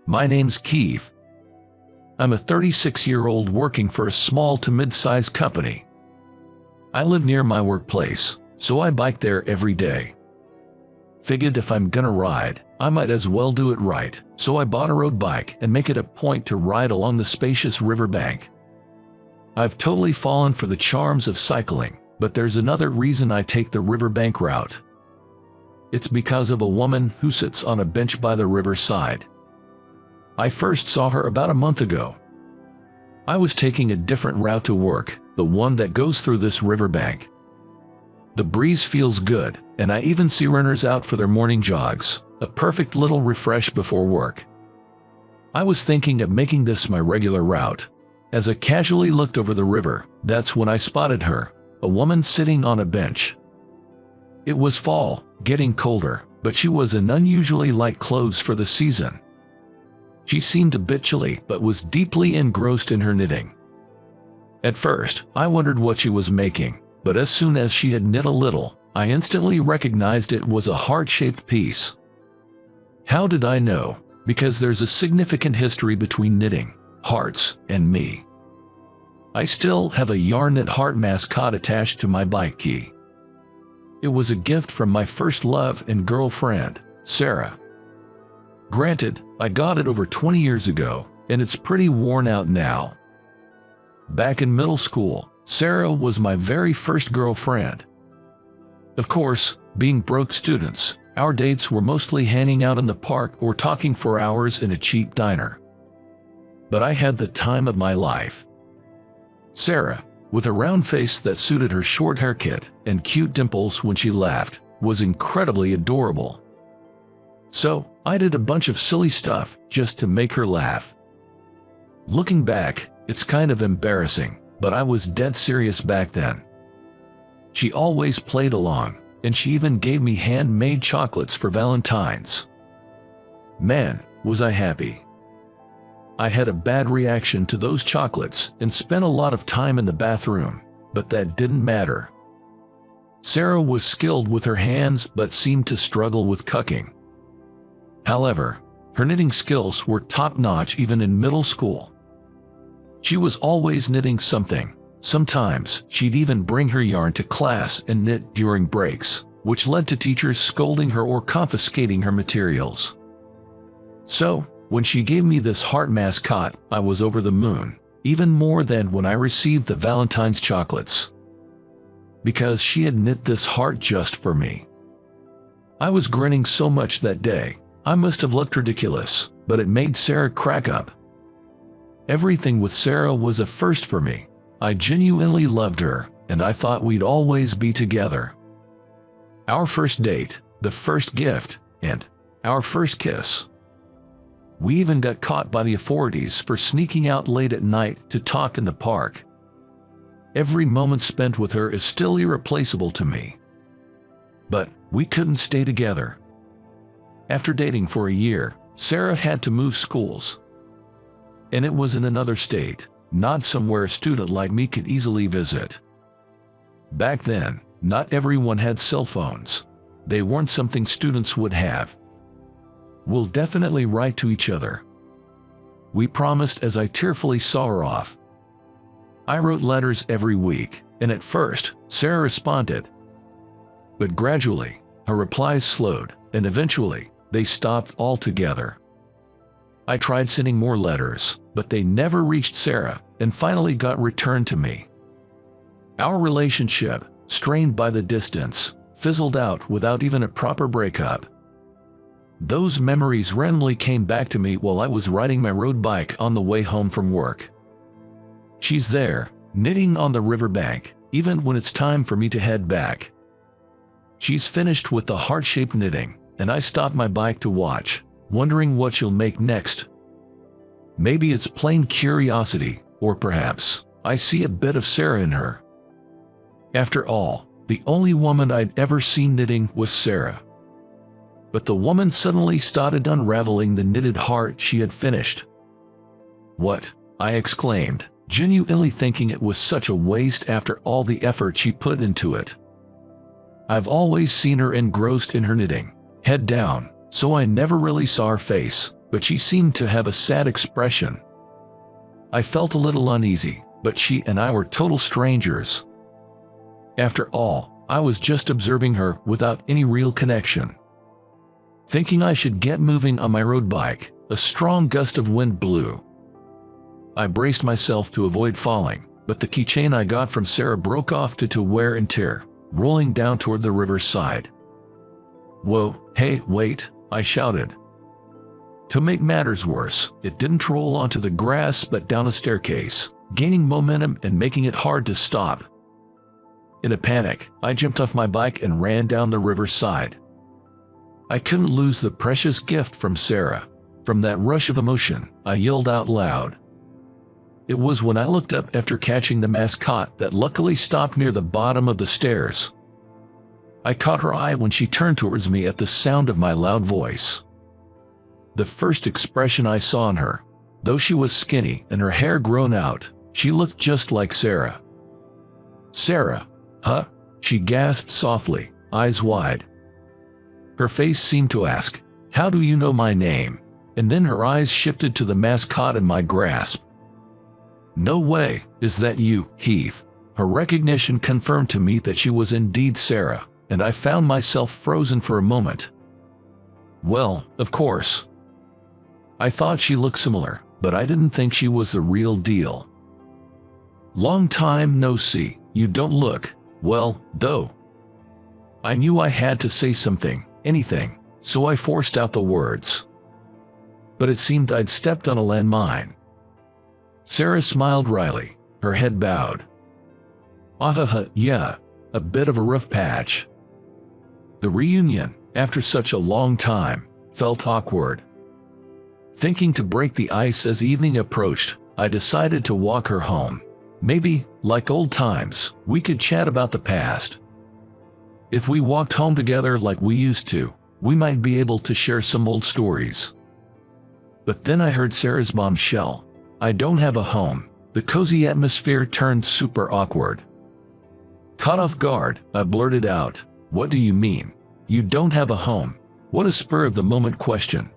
My name's Keith. I'm a 36-year-old working for a small to mid-sized company. I live near my workplace, so I bike there every day. Figured if I'm gonna ride, I might as well do it right, so I bought a road bike and make it a point to ride along the spacious riverbank. I've totally fallen for the charms of cycling, but there's another reason I take the riverbank route. It's because of a woman who sits on a bench by the riverside. I first saw her about a month ago. I was taking a different route to work, the one that goes through this riverbank. The breeze feels good, and I even see runners out for their morning jogs, a perfect little refresh before work. I was thinking of making this my regular route. As I casually looked over the river, that's when I spotted her, a woman sitting on a bench. It was fall, getting colder, but she was in unusually light clothes for the season. She seemed a bit chilly but was deeply engrossed in her knitting. At first, I wondered what she was making, but as soon as she had knit a little, I instantly recognized it was a heart-shaped piece. How did I know? Because there's a significant history between knitting, hearts, and me. I still have a yarn knit heart mascot attached to my bike key. It was a gift from my first love and girlfriend, Sarah. Granted, I got it over 20 years ago, and it's pretty worn out now. Back in middle school, Sarah was my very first girlfriend. Of course, being broke students, our dates were mostly hanging out in the park or talking for hours in a cheap diner. But I had the time of my life. Sarah, with a round face that suited her short haircut and cute dimples when she laughed, was incredibly adorable. So, I did a bunch of silly stuff just to make her laugh. Looking back, it's kind of embarrassing, but I was dead serious back then. She always played along, and she even gave me handmade chocolates for Valentine's. Man, was I happy. I had a bad reaction to those chocolates and spent a lot of time in the bathroom, but that didn't matter. Sarah was skilled with her hands but seemed to struggle with cooking. However, her knitting skills were top-notch even in middle school. She was always knitting something. Sometimes, she'd even bring her yarn to class and knit during breaks, which led to teachers scolding her or confiscating her materials. So, when she gave me this heart mascot, I was over the moon, even more than when I received the Valentine's chocolates. Because she had knit this heart just for me. I was grinning so much that day, I must have looked ridiculous, but it made Sarah crack up. Everything with Sarah was a first for me. I genuinely loved her, and I thought we'd always be together. Our first date, the first gift, and our first kiss. We even got caught by the authorities for sneaking out late at night to talk in the park. Every moment spent with her is still irreplaceable to me. But we couldn't stay together. After dating for a year, Sarah had to move schools. And it was in another state, not somewhere a student like me could easily visit. Back then, not everyone had cell phones. They weren't something students would have. We'll definitely write to each other. We promised as I tearfully saw her off. I wrote letters every week, and at first, Sarah responded. But gradually, her replies slowed, and eventually, they stopped altogether. I tried sending more letters, but they never reached Sarah, and finally got returned to me. Our relationship, strained by the distance, fizzled out without even a proper breakup. Those memories randomly came back to me while I was riding my road bike on the way home from work. She's there, knitting on the riverbank, even when it's time for me to head back. She's finished with the heart-shaped knitting, and I stopped my bike to watch, wondering what she'll make next. Maybe it's plain curiosity, or perhaps I see a bit of Sarah in her. After all, the only woman I'd ever seen knitting was Sarah. But the woman suddenly started unraveling the knitted heart she had finished. "What?" I exclaimed, genuinely thinking it was such a waste after all the effort she put into it. I've always seen her engrossed in her knitting, head down, so I never really saw her face, but she seemed to have a sad expression. I felt a little uneasy, but she and I were total strangers. After all, I was just observing her without any real connection. Thinking I should get moving on my road bike, a strong gust of wind blew. I braced myself to avoid falling, but the keychain I got from Sarah broke off due to wear and tear, rolling down toward the river's side. "Whoa, hey, wait," I shouted. To make matters worse, it didn't roll onto the grass but down a staircase, gaining momentum and making it hard to stop. In a panic, I jumped off my bike and ran down the river's side. I couldn't lose the precious gift from Sarah. From that rush of emotion, I yelled out loud. It was when I looked up after catching the mascot that luckily stopped near the bottom of the stairs. I caught her eye when she turned towards me at the sound of my loud voice. The first expression I saw in her, though she was skinny and her hair grown out, she looked just like Sarah. "Sarah, huh?" she gasped softly, eyes wide. Her face seemed to ask, "How do you know my name?" And then her eyes shifted to the mascot in my grasp. "No way, is that you, Keith?" Her recognition confirmed to me that she was indeed Sarah, and I found myself frozen for a moment. Well, of course. I thought she looked similar, but I didn't think she was the real deal. "Long time no see, you don't look, well, though." I knew I had to say something, anything, so I forced out the words. But it seemed I'd stepped on a landmine. Sarah smiled wryly, her head bowed. Yeah, a bit of a rough patch." The reunion, after such a long time, felt awkward. Thinking to break the ice as evening approached, I decided to walk her home. Maybe, like old times, we could chat about the past. If we walked home together like we used to, we might be able to share some old stories. But then I heard Sarah's bombshell. "I don't have a home." The cozy atmosphere turned super awkward. Caught off guard, I blurted out, "What do you mean? You don't have a home?" What a spur-of-the-moment question.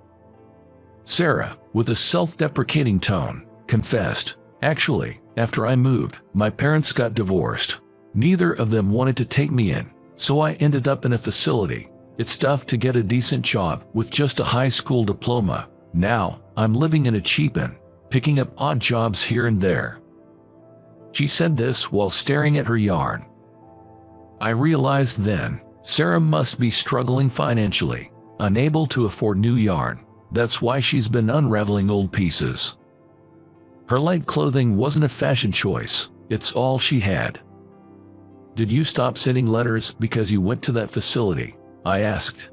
Sarah, with a self-deprecating tone, confessed, "Actually, after I moved, my parents got divorced. Neither of them wanted to take me in, so I ended up in a facility. It's tough to get a decent job with just a high school diploma. Now, I'm living in a cheap inn, picking up odd jobs here and there." She said this while staring at her yarn. I realized then, Sarah must be struggling financially, unable to afford new yarn. That's why she's been unraveling old pieces. Her light clothing wasn't a fashion choice, it's all she had. "Did you stop sending letters because you went to that facility?" I asked.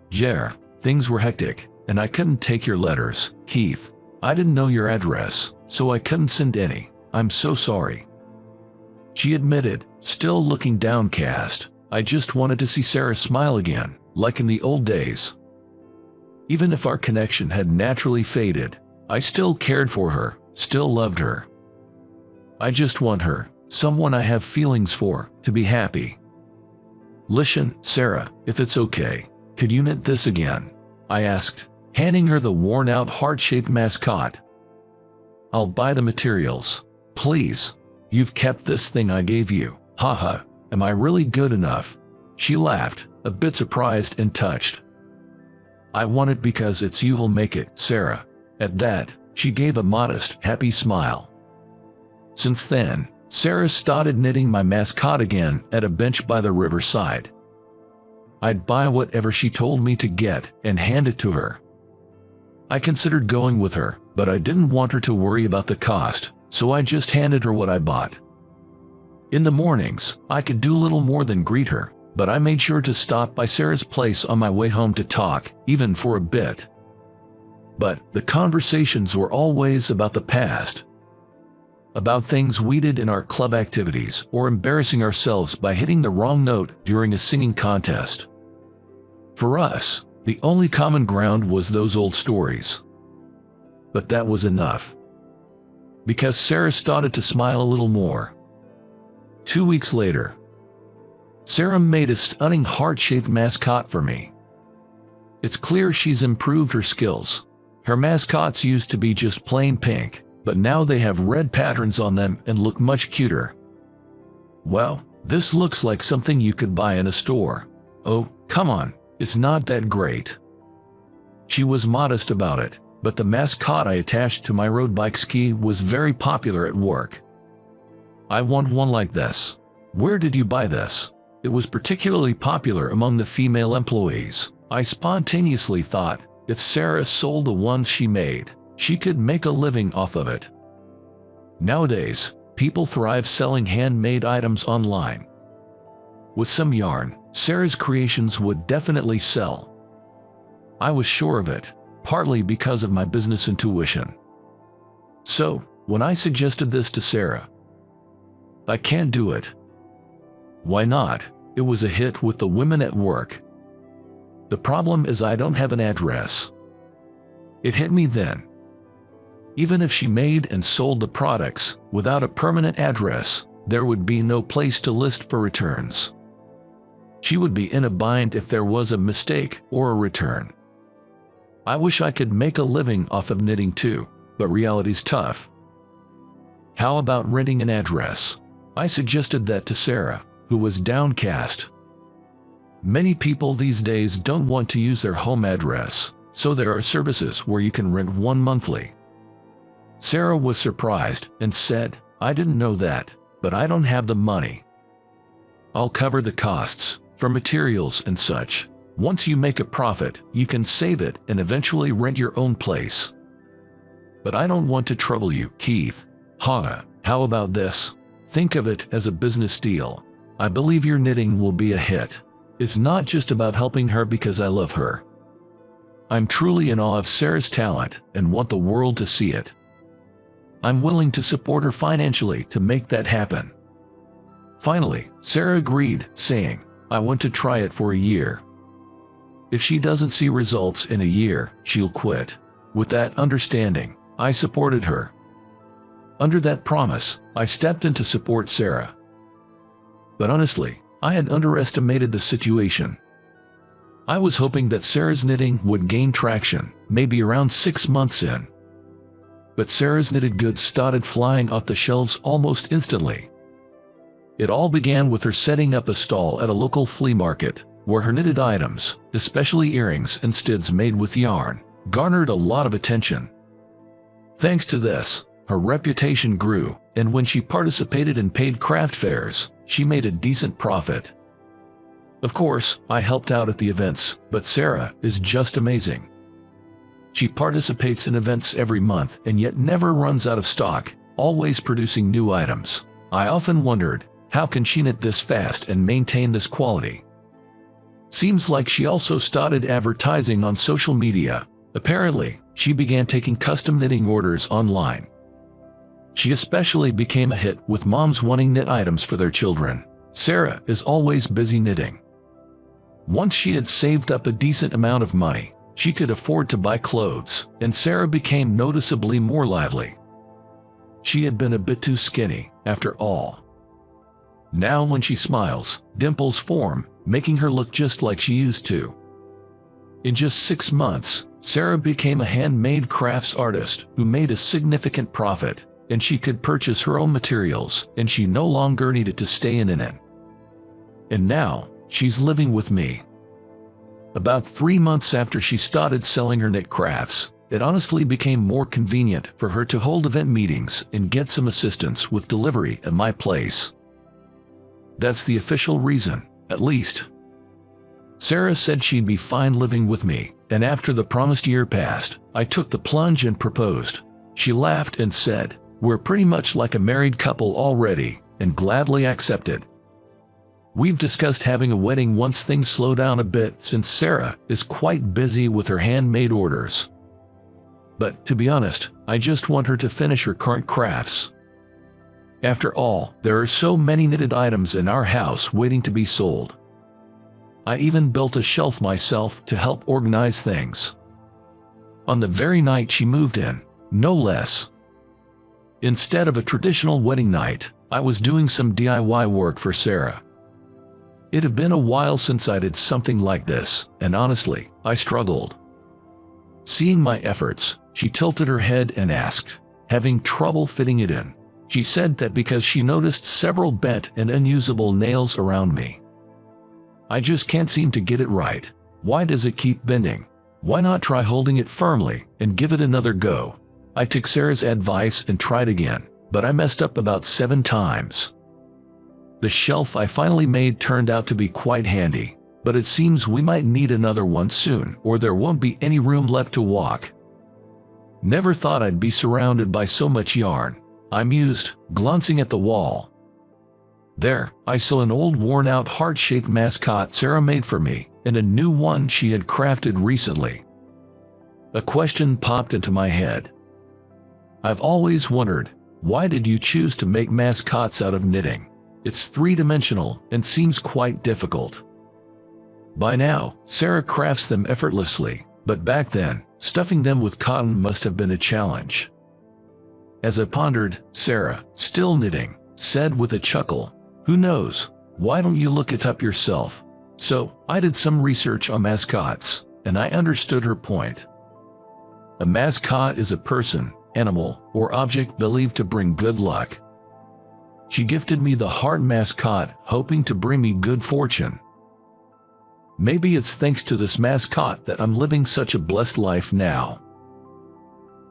"Yeah, things were hectic, and I couldn't take your letters, Keith. I didn't know your address, so I couldn't send any. I'm so sorry." She admitted, still looking downcast. I just wanted to see Sarah smile again, like in the old days. Even if our connection had naturally faded, I still cared for her, still loved her. I just want her, someone I have feelings for, to be happy. "Listen, Sarah, if it's okay, could you knit this again?" I asked, handing her the worn-out heart-shaped mascot. "I'll buy the materials. Please. You've kept this thing I gave you. Haha, am I really good enough?" She laughed, a bit surprised and touched. "I want it because it's you who'll make it, Sarah." At that, she gave a modest, happy smile. Since then, Sarah started knitting my mascot again at a bench by the riverside. I'd buy whatever she told me to get and hand it to her. I considered going with her, but I didn't want her to worry about the cost, so I just handed her what I bought. In the mornings, I could do little more than greet her, but I made sure to stop by Sarah's place on my way home to talk, even for a bit. But the conversations were always about the past. About things we did in our club activities or embarrassing ourselves by hitting the wrong note during a singing contest. For us, the only common ground was those old stories. But that was enough. Because Sarah started to smile a little more. 2 weeks later, Sarah made a stunning heart-shaped mascot for me. It's clear she's improved her skills, Her mascots used to be just plain pink, but now they have red patterns on them and look much cuter. Well, this looks like something you could buy in a store. Oh, come on, it's not that great. She was modest about it, but the mascot I attached to my road bike ski was very popular at work. I want one like this. Where did you buy this? It was particularly popular among the female employees. I spontaneously thought, if Sarah sold the one she made, she could make a living off of it. Nowadays, people thrive selling handmade items online. With some yarn, Sarah's creations would definitely sell. I was sure of it, partly because of my business intuition. So, when I suggested this to Sarah, I can't do it. Why not? It was a hit with the women at work. The problem is I don't have an address. It hit me then. Even if she made and sold the products without a permanent address, there would be no place to list for returns. She would be in a bind if there was a mistake or a return. I wish I could make a living off of knitting too, but reality's tough. How about renting an address? I suggested that to Sarah, who was downcast. Many people these days don't want to use their home address, so there are services where you can rent one monthly. Sarah was surprised and said, I didn't know that, but I don't have the money. I'll cover the costs for materials and such. Once you make a profit, you can save it and eventually rent your own place. But I don't want to trouble you, Keith. How about this? Think of it as a business deal. I believe your knitting will be a hit. It's not just about helping her because I love her. I'm truly in awe of Sarah's talent and want the world to see it. I'm willing to support her financially to make that happen. Finally, Sarah agreed, saying, I want to try it for a year. If she doesn't see results in a year, she'll quit. With that understanding, I supported her. Under that promise, I stepped in to support Sarah. But honestly, I had underestimated the situation. I was hoping that Sarah's knitting would gain traction, maybe around 6 months in. But Sarah's knitted goods started flying off the shelves almost instantly. It all began with her setting up a stall at a local flea market, where her knitted items, especially earrings and stids made with yarn, garnered a lot of attention. Thanks to this, her reputation grew, and when she participated in paid craft fairs, she made a decent profit. Of course, I helped out at the events, but Sarah is just amazing. She participates in events every month and yet never runs out of stock, always producing new items. I often wondered, how can she knit this fast and maintain this quality? Seems like she also started advertising on social media. Apparently, she began taking custom knitting orders online. She especially became a hit with moms wanting knit items for their children. Sarah is always busy knitting. Once she had saved up a decent amount of money, she could afford to buy clothes, and Sarah became noticeably more lively. She had been a bit too skinny, after all. Now when she smiles, dimples form, making her look just like she used to. In just 6 months, Sarah became a handmade crafts artist who made a significant profit, and she could purchase her own materials, and she no longer needed to stay in it. And now, she's living with me. About 3 months after she started selling her knit crafts, it honestly became more convenient for her to hold event meetings and get some assistance with delivery at my place. That's the official reason, at least. Sarah said she'd be fine living with me, and after the promised year passed, I took the plunge and proposed. She laughed and said, "We're pretty much like a married couple already," and gladly accepted. We've discussed having a wedding once things slow down a bit since Sarah is quite busy with her handmade orders. But to be honest, I just want her to finish her current crafts. After all, there are so many knitted items in our house waiting to be sold. I even built a shelf myself to help organize things. On the very night she moved in, no less. Instead of a traditional wedding night, I was doing some DIY work for Sarah. It had been a while since I did something like this, and honestly, I struggled. Seeing my efforts, she tilted her head and asked, having trouble fitting it in. She said that because she noticed several bent and unusable nails around me. I just can't seem to get it right. Why does it keep bending? Why not try holding it firmly and give it another go? I took Sarah's advice and tried again, but I messed up about 7 times. The shelf I finally made turned out to be quite handy, but it seems we might need another one soon, or there won't be any room left to walk. Never thought I'd be surrounded by so much yarn, I mused, glancing at the wall. There, I saw an old worn-out heart-shaped mascot Sarah made for me, and a new one she had crafted recently. A question popped into my head. I've always wondered, why did you choose to make mascots out of knitting? It's 3-dimensional and seems quite difficult. By now, Sarah crafts them effortlessly, but back then, stuffing them with cotton must have been a challenge. As I pondered, Sarah, still knitting, said with a chuckle, "Who knows? Why don't you look it up yourself?" So, I did some research on mascots, and I understood her point. A mascot is a person, animal, or object believed to bring good luck. She gifted me the heart mascot, hoping to bring me good fortune. Maybe it's thanks to this mascot that I'm living such a blessed life now.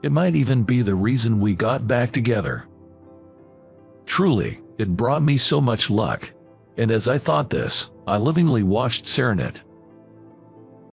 It might even be the reason we got back together. Truly, it brought me so much luck, and as I thought this, I lovingly watched Sarah knit.